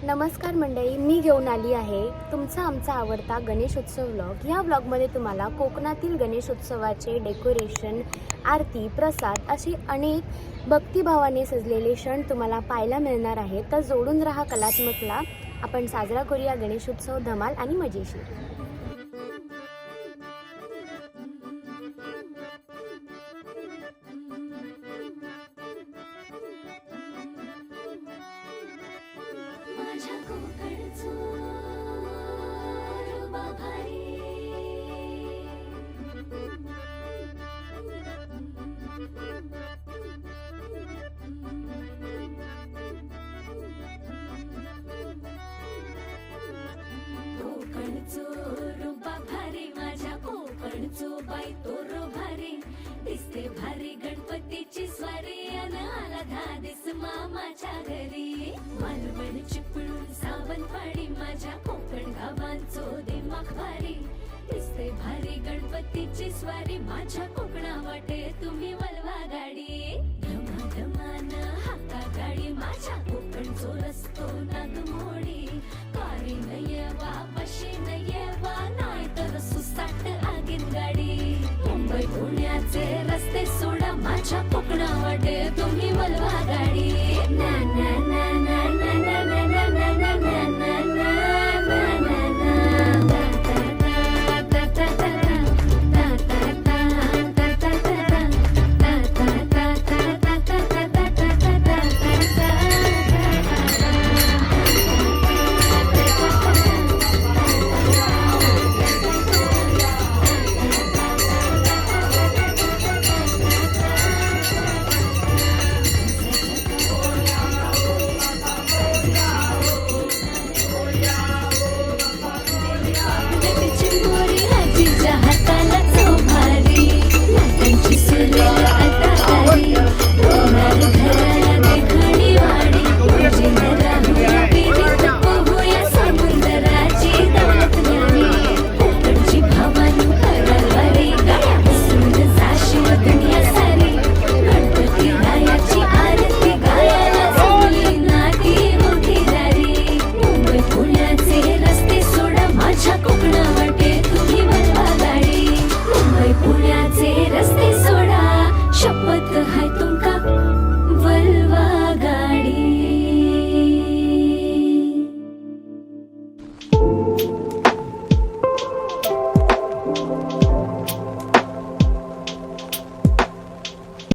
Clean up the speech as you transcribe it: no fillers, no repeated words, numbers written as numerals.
नमस्कार मंडळी, मी घेऊन आली आहे तुमचा आमचा आवडता गणेशोत्सव व्लॉग। ह्या व्लॉगमध्ये तुम्हाला कोकणातील गणेशोत्सवाचे डेकोरेशन, आरती, प्रसाद असे अनेक भक्तिभावाने सजलेले क्षण तुम्हाला पाहायला मिळणार आहेत। तर जोडून राहा कलात्मकला। आपण साजरा करूया गणेशोत्सव धमाल आणि मजेशीर। बाई तोरो भारी दिसते भारी गणपतीची स्वारी अन आला धादिस मामाच्या घरी मालवण चिपळूण सावंतवाडी माझ्या कोकण गावांचो दिमाग भारी दिसते भारी गणपतीची स्वारी माझ्या कोकणा वाटे तुम्ही वलवा गाडी धमाधमान हाका गाडी माझ्या कोकणचो रस्तो नागमोडी कारी नयवा वशी नयवा नाही तर सुसाट आगीन गाडी मुंबई पुण्याचे रस्ते सोडा माझ्या कोकणा वाटे तुम्ही वलवा गाडी